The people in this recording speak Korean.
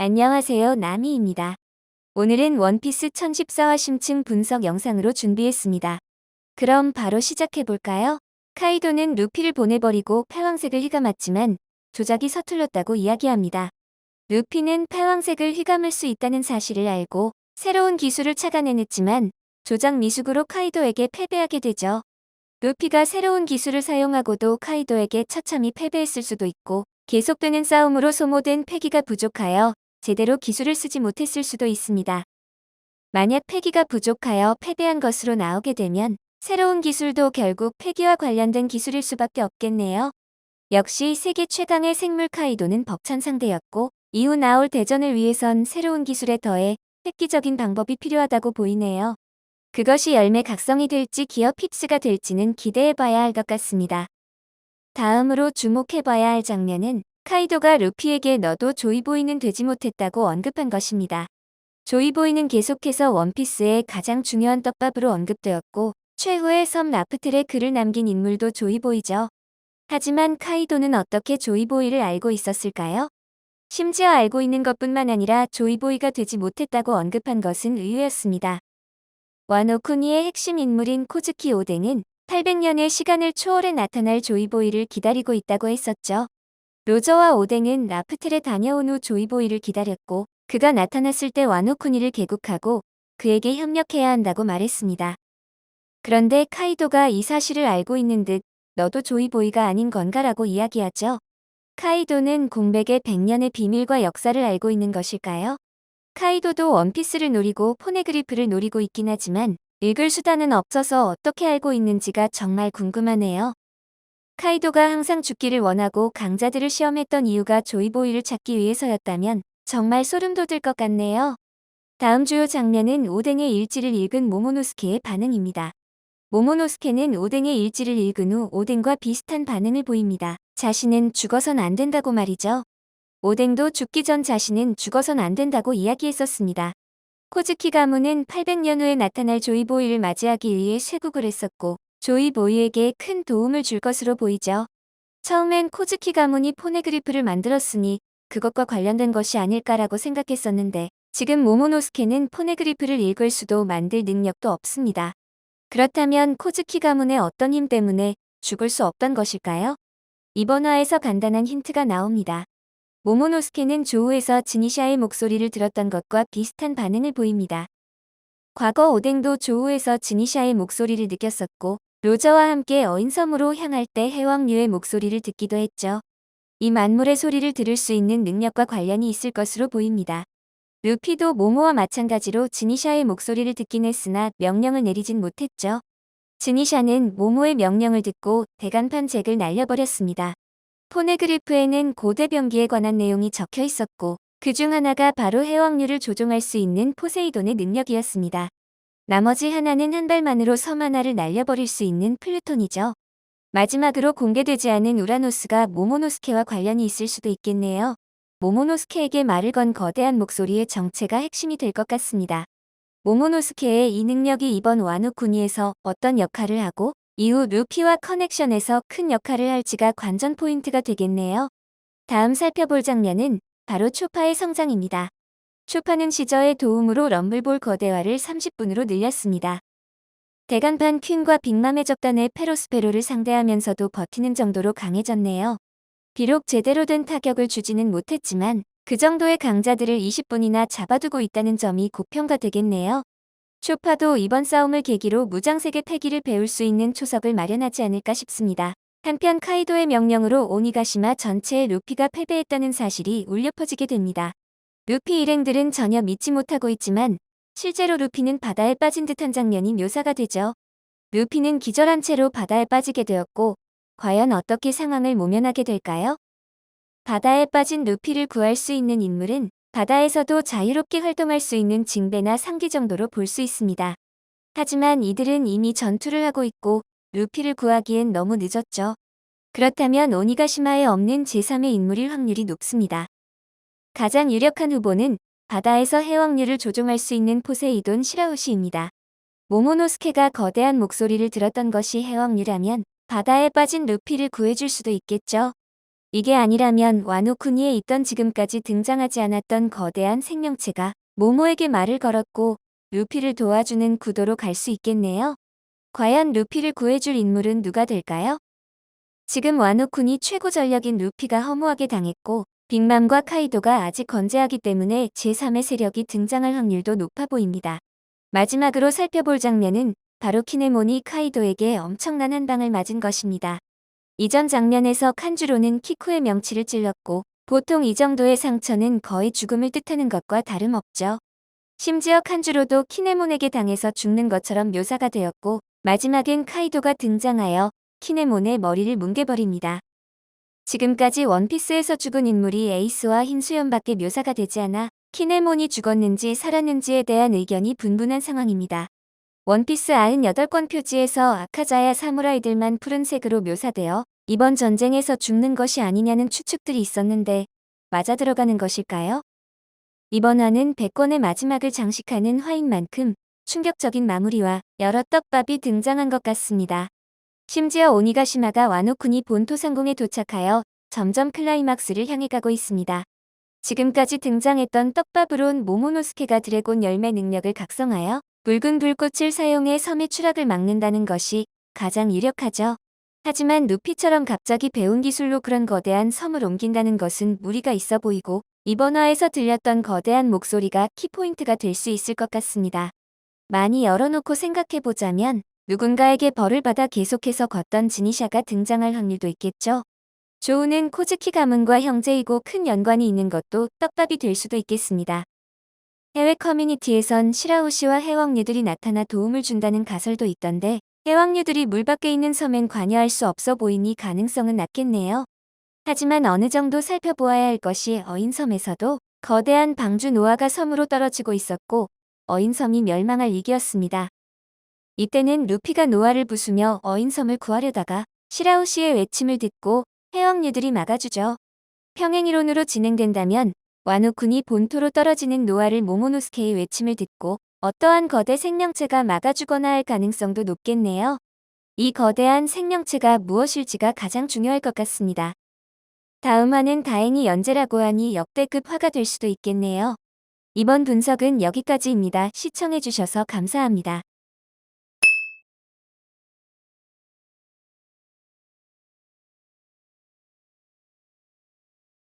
안녕하세요, 나미입니다. 오늘은 원피스 1014화 심층 분석 영상으로 준비했습니다. 그럼 바로 시작해볼까요? 카이도는 루피를 보내버리고 패왕색을 휘감았지만 조작이 서툴렀다고 이야기합니다. 루피는 패왕색을 휘감을 수 있다는 사실을 알고 새로운 기술을 착안해냈지만 조작 미숙으로 카이도에게 패배하게 되죠. 루피가 새로운 기술을 사용하고도 카이도에게 처참히 패배했을 수도 있고 계속되는 싸움으로 소모된 패기가 부족하여 제대로 기술을 쓰지 못했을 수도 있습니다. 만약 패기가 부족하여 패배한 것으로 나오게 되면 새로운 기술도 결국 패기와 관련된 기술일 수밖에 없겠네요. 역시 세계 최강의 생물 카이도는 벅찬 상대였고 이후 나올 대전을 위해선 새로운 기술에 더해 획기적인 방법이 필요하다고 보이네요. 그것이 열매 각성이 될지 기어 픽스가 될지는 기대해봐야 할 것 같습니다. 다음으로 주목해봐야 할 장면은 카이도가 루피에게 너도 조이보이는 되지 못했다고 언급한 것입니다. 조이보이는 계속해서 원피스의 가장 중요한 떡밥으로 언급되었고 최후의 섬 라프텔에 글을 남긴 인물도 조이보이죠. 하지만 카이도는 어떻게 조이보이를 알고 있었을까요? 심지어 알고 있는 것뿐만 아니라 조이보이가 되지 못했다고 언급한 것은 의외였습니다. 와노쿠니의 핵심 인물인 코즈키 오뎅은 800년의 시간을 초월해 나타날 조이보이를 기다리고 있다고 했었죠. 로저와 오뎅은 라프텔에 다녀온 후 조이보이를 기다렸고 그가 나타났을 때 와노쿠니를 개국하고 그에게 협력해야 한다고 말했습니다. 그런데 카이도가 이 사실을 알고 있는 듯 너도 조이보이가 아닌 건가라고 이야기하죠. 카이도는 공백의 100년의 비밀과 역사를 알고 있는 것일까요? 카이도도 원피스를 노리고 포네그리프를 노리고 있긴 하지만 읽을 수단은 없어서 어떻게 알고 있는지가 정말 궁금하네요. 카이도가 항상 죽기를 원하고 강자들을 시험했던 이유가 조이보이를 찾기 위해서였다면 정말 소름 돋을 것 같네요. 다음 주요 장면은 오뎅의 일지를 읽은 모모노스케의 반응입니다. 모모노스케는 오뎅의 일지를 읽은 후 오뎅과 비슷한 반응을 보입니다. 자신은 죽어선 안 된다고 말이죠. 오뎅도 죽기 전 자신은 죽어선 안 된다고 이야기했었습니다. 코즈키 가문은 800년 후에 나타날 조이보이를 맞이하기 위해 쇄국을 했었고 조이보이에게 큰 도움을 줄 것으로 보이죠. 처음엔 코즈키 가문이 포네그리프를 만들었으니 그것과 관련된 것이 아닐까라고 생각했었는데 지금 모모노스케는 포네그리프를 읽을 수도 만들 능력도 없습니다. 그렇다면 코즈키 가문의 어떤 힘 때문에 죽을 수 없던 것일까요? 이번 화에서 간단한 힌트가 나옵니다. 모모노스케는 조우에서 지니샤의 목소리를 들었던 것과 비슷한 반응을 보입니다. 과거 오뎅도 조우에서 지니샤의 목소리를 느꼈었고 로저와 함께 어인섬으로 향할 때 해왕류의 목소리를 듣기도 했죠. 이 만물의 소리를 들을 수 있는 능력과 관련이 있을 것으로 보입니다. 루피도 모모와 마찬가지로 지니샤의 목소리를 듣긴 했으나 명령을 내리진 못했죠. 지니샤는 모모의 명령을 듣고 대간판 잭을 날려버렸습니다. 포네그리프에는 고대 병기에 관한 내용이 적혀 있었고 그 중 하나가 바로 해왕류를 조종할 수 있는 포세이돈의 능력이었습니다. 나머지 하나는 한 발만으로 섬 하나를 날려버릴 수 있는 플루톤이죠. 마지막으로 공개되지 않은 우라노스가 모모노스케와 관련이 있을 수도 있겠네요. 모모노스케에게 말을 건 거대한 목소리의 정체가 핵심이 될 것 같습니다. 모모노스케의 이 능력이 이번 와노쿠니에서 어떤 역할을 하고 이후 루피와 커넥션에서 큰 역할을 할지가 관전 포인트가 되겠네요. 다음 살펴볼 장면은 바로 초파의 성장입니다. 초파는 시저의 도움으로 럼블볼 거대화를 30분으로 늘렸습니다. 대간판 퀸과 빅맘의 적단의 페로스페로를 상대하면서도 버티는 정도로 강해졌네요. 비록 제대로 된 타격을 주지는 못했지만 그 정도의 강자들을 20분이나 잡아두고 있다는 점이 고평가되겠네요. 초파도 이번 싸움을 계기로 무장색의 패기를 배울 수 있는 초석을 마련하지 않을까 싶습니다. 한편 카이도의 명령으로 오니가시마 전체의 루피가 패배했다는 사실이 울려 퍼지게 됩니다. 루피 일행들은 전혀 믿지 못하고 있지만 실제로 루피는 바다에 빠진 듯한 장면이 묘사가 되죠. 루피는 기절한 채로 바다에 빠지게 되었고 과연 어떻게 상황을 모면하게 될까요? 바다에 빠진 루피를 구할 수 있는 인물은 바다에서도 자유롭게 활동할 수 있는 징배나 상기 정도로 볼 수 있습니다. 하지만 이들은 이미 전투를 하고 있고 루피를 구하기엔 너무 늦었죠. 그렇다면 오니가시마에 없는 제3의 인물일 확률이 높습니다. 가장 유력한 후보는 바다에서 해왕류를 조종할 수 있는 포세이돈 시라우시입니다. 모모노스케가 거대한 목소리를 들었던 것이 해왕류라면 바다에 빠진 루피를 구해줄 수도 있겠죠. 이게 아니라면 와노쿠니에 있던 지금까지 등장하지 않았던 거대한 생명체가 모모에게 말을 걸었고 루피를 도와주는 구도로 갈 수 있겠네요. 과연 루피를 구해줄 인물은 누가 될까요? 지금 와노쿠니 최고 전력인 루피가 허무하게 당했고 빅맘과 카이도가 아직 건재하기 때문에 제3의 세력이 등장할 확률도 높아 보입니다. 마지막으로 살펴볼 장면은 바로 키네몬이 카이도에게 엄청난 한 방을 맞은 것입니다. 이전 장면에서 칸주로는 키쿠의 명치를 찔렀고 보통 이 정도의 상처는 거의 죽음을 뜻하는 것과 다름없죠. 심지어 칸주로도 키네몬에게 당해서 죽는 것처럼 묘사가 되었고 마지막엔 카이도가 등장하여 키네몬의 머리를 뭉개버립니다. 지금까지 원피스에서 죽은 인물이 에이스와 흰수염밖에 묘사가 되지 않아 키네몬이 죽었는지 살았는지에 대한 의견이 분분한 상황입니다. 원피스 98권 표지에서 아카자야 사무라이들만 푸른색으로 묘사되어 이번 전쟁에서 죽는 것이 아니냐는 추측들이 있었는데 맞아 들어가는 것일까요? 이번 화는 100권의 마지막을 장식하는 화인 만큼 충격적인 마무리와 여러 떡밥이 등장한 것 같습니다. 심지어 오니가시마가 와노쿠니 본토 상공에 도착하여 점점 클라이막스를 향해 가고 있습니다. 지금까지 등장했던 떡밥으론 모모노스케가 드래곤 열매 능력을 각성하여 붉은 불꽃을 사용해 섬의 추락을 막는다는 것이 가장 유력하죠. 하지만 루피처럼 갑자기 배운 기술로 그런 거대한 섬을 옮긴다는 것은 무리가 있어 보이고 이번 화에서 들렸던 거대한 목소리가 키포인트가 될 수 있을 것 같습니다. 많이 열어놓고 생각해보자면 누군가에게 벌을 받아 계속해서 걷던 지니샤가 등장할 확률도 있겠죠. 조우는 코즈키 가문과 형제이고 큰 연관이 있는 것도 떡밥이 될 수도 있겠습니다. 해외 커뮤니티에선 시라우시와 해왕류들이 나타나 도움을 준다는 가설도 있던데 해왕류들이 물 밖에 있는 섬엔 관여할 수 없어 보이니 가능성은 낮겠네요. 하지만 어느 정도 살펴보아야 할 것이 어인섬에서도 거대한 방주 노아가 섬으로 떨어지고 있었고 어인섬이 멸망할 위기였습니다. 이때는 루피가 노아를 부수며 어인섬을 구하려다가 시라우시의 외침을 듣고 해왕류들이 막아주죠. 평행이론으로 진행된다면 와노쿠니 본토로 떨어지는 노아를 모모노스케의 외침을 듣고 어떠한 거대 생명체가 막아주거나 할 가능성도 높겠네요. 이 거대한 생명체가 무엇일지가 가장 중요할 것 같습니다. 다음 화는 다행히 연재라고 하니 역대급 화가 될 수도 있겠네요. 이번 분석은 여기까지입니다. 시청해주셔서 감사합니다.